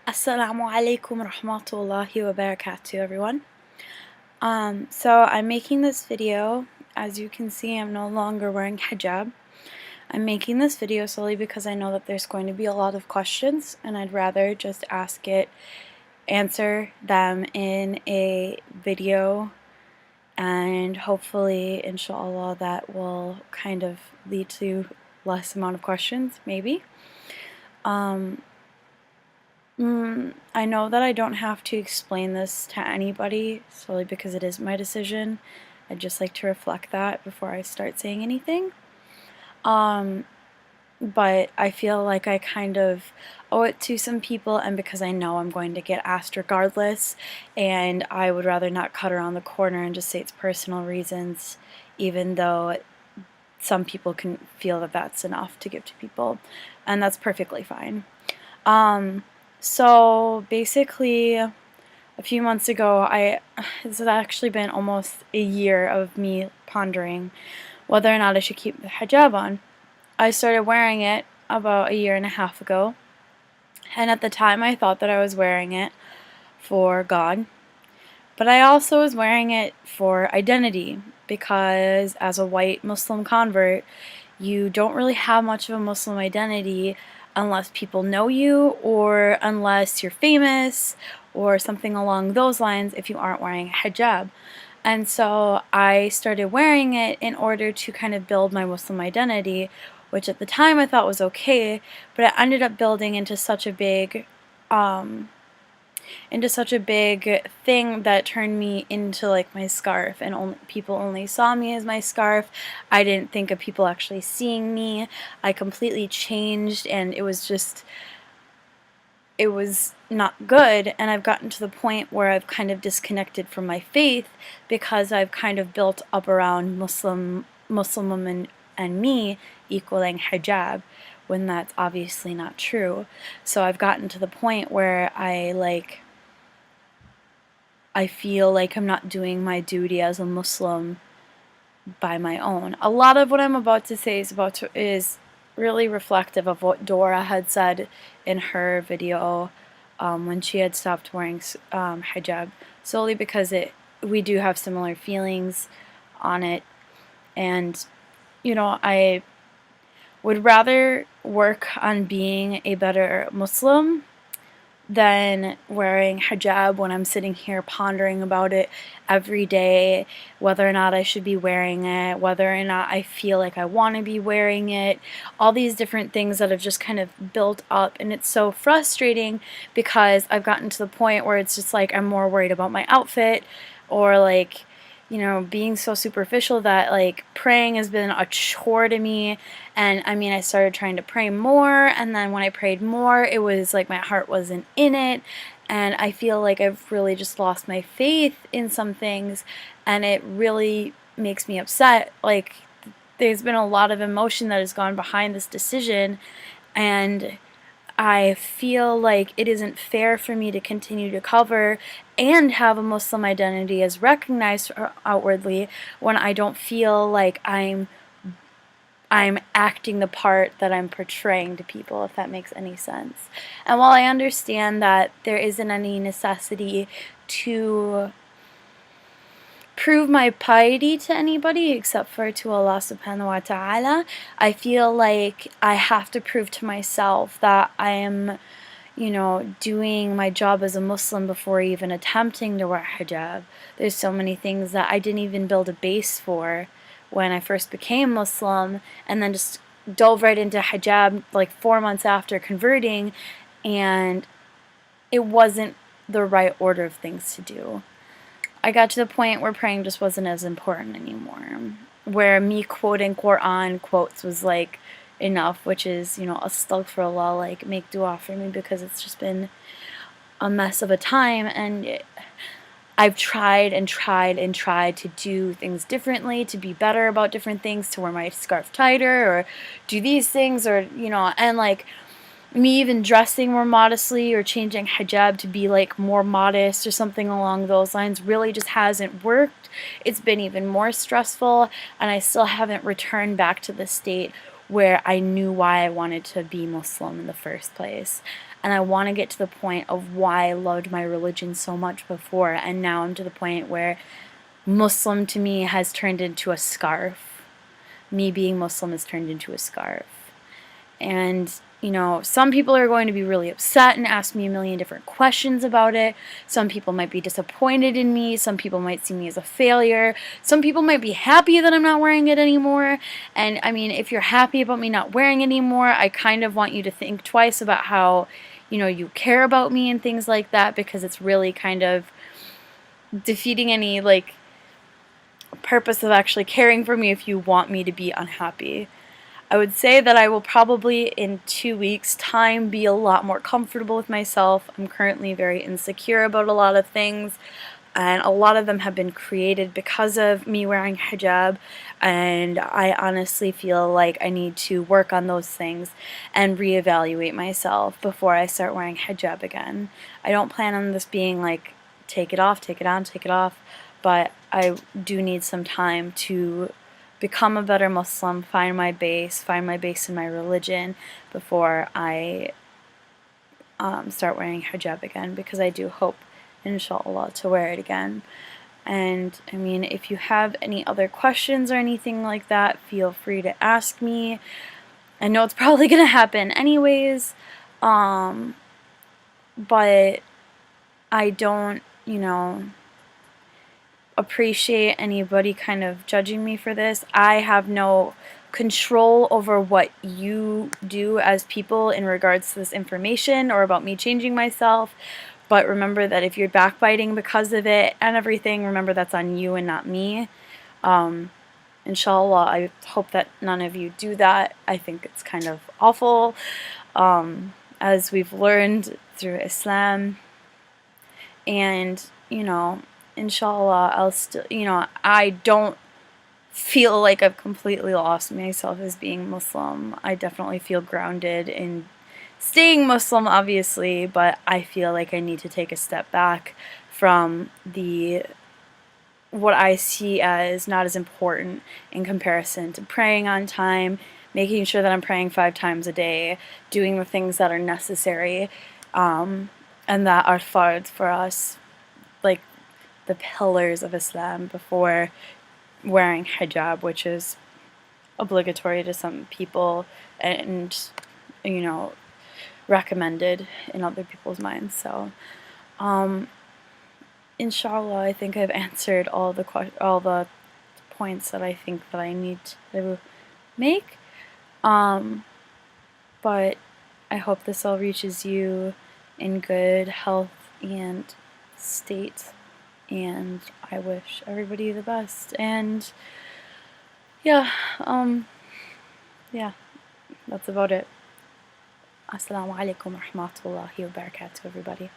Assalaamu alaykum rahmatullahi wa barakatuh, everyone. So I'm making this video. As you can see, I'm no longer wearing hijab. I'm making this video solely because I know that there's going to be a lot of questions, and I'd rather just answer them in a video, and hopefully, inshallah, that will kind of lead to less amount of questions, maybe. I know that I don't have to explain this to anybody solely because it is my decision. I'd just like to reflect that before I start saying anything. But I feel like I kind of owe it to some people, and because I know I'm going to get asked regardless, and I would rather not cut around the corner and just say it's personal reasons, even though some people can feel that that's enough to give to people, and that's perfectly fine. So basically, a few months ago, this has actually been almost a year of me pondering whether or not I should keep the hijab on. I started wearing it about a year and a half ago, and at the time I thought that I was wearing it for God, but I also was wearing it for identity, because as a white Muslim convert, you don't really have much of a Muslim identity unless people know you, or unless you're famous, or something along those lines if you aren't wearing a hijab. And so I started wearing it in order to kind of build my Muslim identity, which at the time I thought was okay, but it ended up building into such a big thing that turned me into like my scarf, and people only saw me as my scarf. I didn't think of people actually seeing me. I completely changed, and it was not good, and I've gotten to the point where I've kind of disconnected from my faith because I've kind of built up around Muslim women and me equaling hijab, when that's obviously not true. So I've gotten to the point where I feel like I'm not doing my duty as a Muslim by my own. A lot of what I'm about to say is really reflective of what Dora had said in her video when she had stopped wearing hijab, solely because we do have similar feelings on it, and I would rather work on being a better Muslim than wearing hijab when I'm sitting here pondering about it every day, whether or not I should be wearing it, whether or not I feel like I want to be wearing it, all these different things that have just kind of built up. And it's so frustrating because I've gotten to the point where it's just like I'm more worried about my outfit, or like, being so superficial, that like praying has been a chore to me. And I mean, I started trying to pray more, and then when I prayed more, it was like my heart wasn't in it, and I feel like I've really just lost my faith in some things, and it really makes me upset. Like, there's been a lot of emotion that has gone behind this decision, and I feel like it isn't fair for me to continue to cover and have a Muslim identity as recognized outwardly when I don't feel like I'm acting the part that I'm portraying to people, if that makes any sense. And while I understand that there isn't any necessity to prove my piety to anybody except for to Allah subhanahu wa ta'ala, I feel like I have to prove to myself that I am, doing my job as a Muslim before even attempting to wear hijab. There's so many things that I didn't even build a base for when I first became Muslim, and then just dove right into hijab like 4 months after converting, and it wasn't the right order of things to do. I got to the point where praying just wasn't as important anymore, where me quoting Quran quotes was like enough, which is, astaghfirullah, like make dua for me, because it's just been a mess of a time, and I've tried and tried and tried to do things differently, to be better about different things, to wear my scarf tighter, or do these things, or, and like me even dressing more modestly or changing hijab to be like more modest or something along those lines really just hasn't worked. It's been even more stressful, and I still haven't returned back to the state where I knew why I wanted to be Muslim in the first place. and I want to get to the point of why I loved my religion so much before, and now I'm to the point where Muslim to me has turned into a scarf. Me being Muslim has turned into a scarf. And, you know, some people are going to be really upset and ask me a million different questions about it. Some people might be disappointed in me. Some people might see me as a failure. Some people might be happy that I'm not wearing it anymore. And, I mean, if you're happy about me not wearing it anymore, I kind of want you to think twice about how, you know, you care about me and things like that, because it's really kind of defeating any, like, purpose of actually caring for me if you want me to be unhappy. I would say that I will probably in 2 weeks' time be a lot more comfortable with myself. I'm currently very insecure about a lot of things, and a lot of them have been created because of me wearing hijab, and I honestly feel like I need to work on those things and reevaluate myself before I start wearing hijab again. I don't plan on this being like take it off, take it on, take it off, but I do need some time to become a better Muslim, find my base in my religion before I start wearing hijab again, because I do hope, inshallah, to wear it again. And I mean, if you have any other questions or anything like that, feel free to ask me. I know it's probably gonna happen anyways, but I don't, you know, appreciate anybody kind of judging me for this. I have no control over what you do as people in regards to this information or about me changing myself. But remember that if you're backbiting because of it and everything, remember that's on you and not me. Inshallah, I hope that none of you do that. I think it's kind of awful. As we've learned through Islam. And, you know, inshallah, I'll still, you know, I don't feel like I've completely lost myself as being Muslim. I definitely feel grounded in staying Muslim, obviously, but I feel like I need to take a step back from what I see as not as important in comparison to praying on time, making sure that I'm praying 5 times a day, doing the things that are necessary, and that are fards for us, like the pillars of Islam, before wearing hijab, which is obligatory to some people and, you know, recommended in other people's minds. So, inshallah, I think I've answered all the points that I think that I need to make. But I hope this all reaches you in good health and state, and I wish everybody the best. And yeah, yeah, that's about it. Assalaamu alaykum wa rahmatullahi wa barakatuh, everybody.